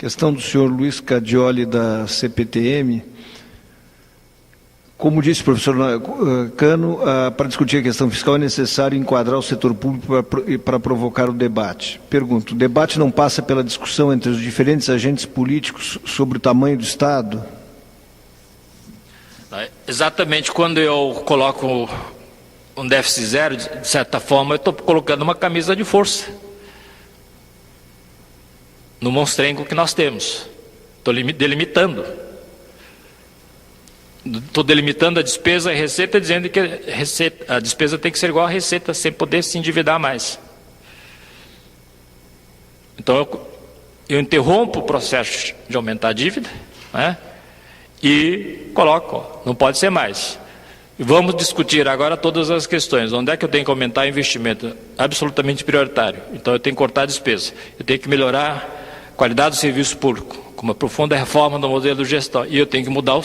Questão do senhor Luiz Cadioli, da CPTM. Como disse o professor Cano, para discutir a questão fiscal é necessário enquadrar o setor público para provocar o debate. Pergunto, o debate não passa pela discussão entre os diferentes agentes políticos sobre o tamanho do Estado? Exatamente, quando eu coloco um déficit zero, de certa forma, eu estou colocando uma camisa de força no monstrengo que nós temos. Estou delimitando. Estou delimitando a despesa e a receita, dizendo que a despesa tem que ser igual à receita, sem poder se endividar mais. Então, eu interrompo o processo de aumentar a dívida, né, e coloco, não pode ser mais. Vamos discutir agora todas as questões. Onde é que eu tenho que aumentar o investimento? Absolutamente prioritário. Então, eu tenho que cortar a despesa. Eu tenho que melhorar a qualidade do serviço público, com uma profunda reforma do modelo de gestão. E eu tenho que mudar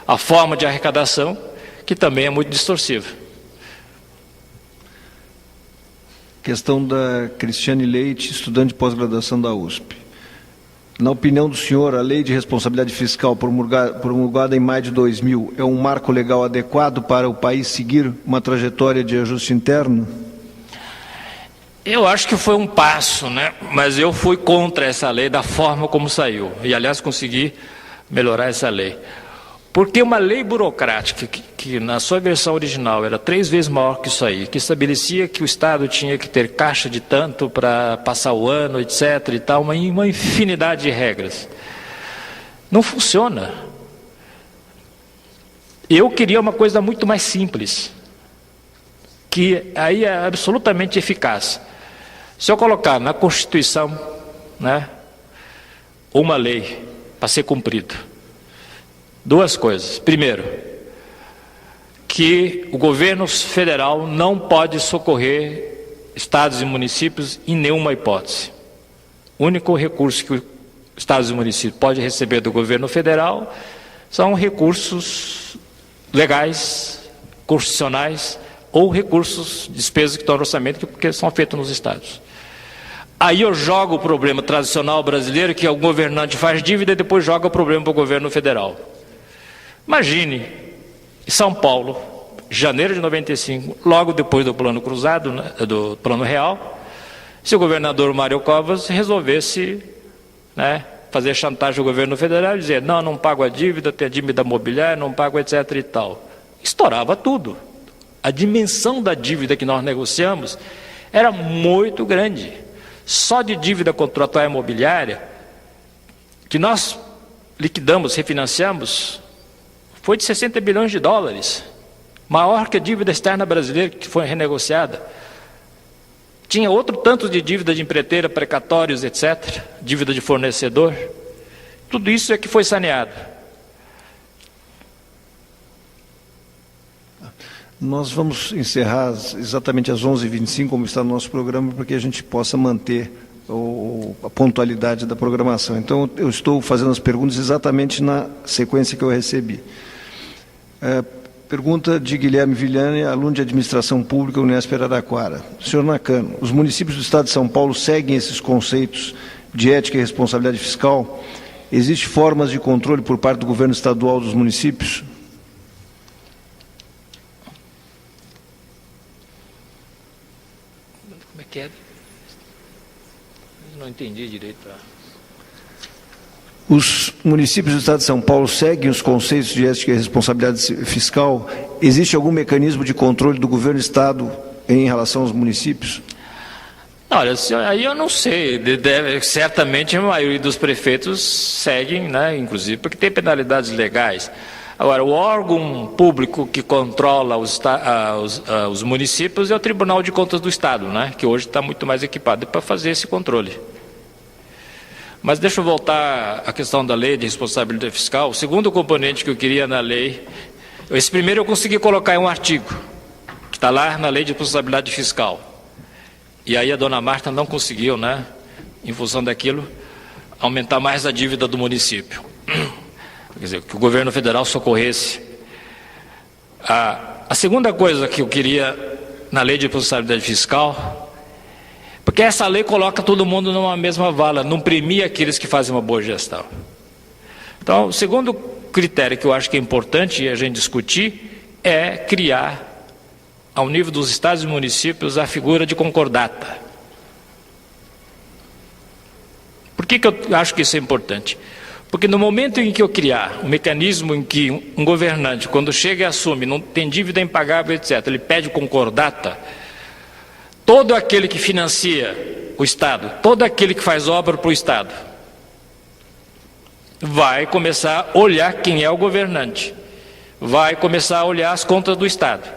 a forma de arrecadação, que também é muito distorsiva. Questão da Cristiane Leite, estudante de pós-graduação da USP. Na opinião do senhor, a Lei de Responsabilidade Fiscal promulgada em maio de 2000 é um marco legal adequado para o país seguir uma trajetória de ajuste interno? Eu acho que foi um passo, né? Mas eu fui contra essa lei da forma como saiu. E, aliás, consegui melhorar essa lei. Porque uma lei burocrática, que na sua versão original era 3 vezes maior que isso aí, que estabelecia que o Estado tinha que ter caixa de tanto para passar o ano, etc. e tal, uma infinidade de regras. Não funciona. Eu queria uma coisa muito mais simples, que aí é absolutamente eficaz. Se eu colocar na Constituição, né, uma lei para ser cumprida, 2 coisas. Primeiro, que o governo federal não pode socorrer estados e municípios em nenhuma hipótese. O único recurso que os estados e municípios podem receber do governo federal são recursos legais, constitucionais, ou recursos, despesas que estão no orçamento, porque são feitos nos estados. Aí eu jogo o problema tradicional brasileiro, que o governante faz dívida e depois joga o problema para o governo federal. Imagine, em São Paulo, janeiro de 95, logo depois do plano cruzado, né, do plano real, se o governador Mário Covas resolvesse, né, fazer chantagem ao governo federal e dizer, não pago a dívida, tem a dívida mobiliária, não pago, etc. e tal. Estourava tudo. A dimensão da dívida que nós negociamos era muito grande. Só de dívida contratual imobiliária, que nós liquidamos, refinanciamos, foi de 60 bilhões de dólares. Maior que a dívida externa brasileira que foi renegociada. Tinha outro tanto de dívida de empreiteira, precatórios, etc., dívida de fornecedor. Tudo isso é que foi saneado. Nós vamos encerrar exatamente às 11h25, como está no nosso programa, para que a gente possa manter a pontualidade da programação. Então, eu estou fazendo as perguntas exatamente na sequência que eu recebi. Pergunta de Guilherme Villani, aluno de Administração Pública, Unesp Araraquara. Senhor Nakano, os municípios do Estado de São Paulo seguem esses conceitos de ética e responsabilidade fiscal? Existem formas de controle por parte do governo estadual dos municípios? Como é que é? Não entendi direito. Os municípios do Estado de São Paulo seguem os conceitos de ética e responsabilidade fiscal? Existe algum mecanismo de controle do governo do Estado em relação aos municípios? Olha, aí eu não sei. Certamente a maioria dos prefeitos seguem, né, inclusive porque tem penalidades legais. Agora, o órgão público que controla os municípios é o Tribunal de Contas do Estado, né, que hoje está muito mais equipado para fazer esse controle. Mas deixa eu voltar à questão da lei de responsabilidade fiscal. O segundo componente que eu queria na lei, esse primeiro eu consegui colocar em um artigo, que está lá na lei de responsabilidade fiscal. E aí a dona Marta não conseguiu, né, em função daquilo, aumentar mais a dívida do município. Quer dizer, que o governo federal socorresse. A segunda coisa que eu queria na lei de responsabilidade fiscal Porque essa lei coloca todo mundo numa mesma vala, não premia aqueles que fazem uma boa gestão. Então, o segundo critério que eu acho que é importante a gente discutir é criar, ao nível dos estados e municípios, a figura de concordata. Por que eu acho que isso é importante? Porque no momento em que eu criar um mecanismo em que um governante, quando chega e assume, não tem dívida impagável, etc., ele pede concordata, todo aquele que financia o Estado, todo aquele que faz obra para o Estado, vai começar a olhar quem é o governante, vai começar a olhar as contas do Estado.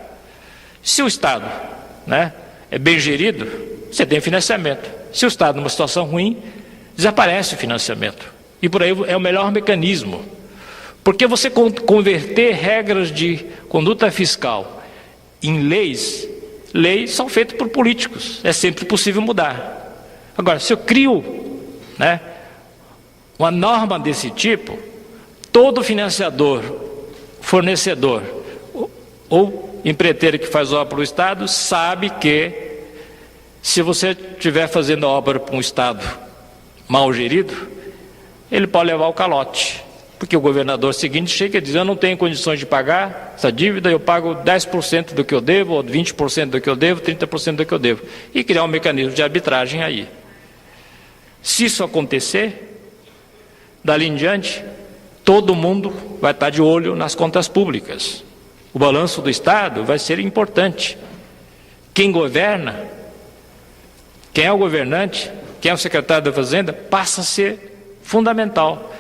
Se o Estado, né, é bem gerido, você tem financiamento. Se o Estado numa situação ruim, desaparece o financiamento. E por aí é o melhor mecanismo. Porque você converter regras de conduta fiscal em leis, leis são feitas por políticos, é sempre possível mudar. Agora, se eu crio, né, uma norma desse tipo, todo financiador, fornecedor ou empreiteiro que faz obra para o Estado sabe que, se você estiver fazendo a obra para um Estado mal gerido, ele pode levar o calote, porque o governador seguinte chega e diz: eu não tenho condições de pagar essa dívida, eu pago 10% do que eu devo, ou 20% do que eu devo, 30% do que eu devo, e criar um mecanismo de arbitragem aí. Se isso acontecer, dali em diante, todo mundo vai estar de olho nas contas públicas. O balanço do Estado vai ser importante. Quem governa, quem é o governante, quem é o secretário da Fazenda, passa a ser fundamental.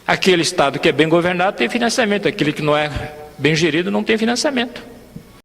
Aquele Estado que é bem governado tem financiamento, aquele que não é bem gerido não tem financiamento.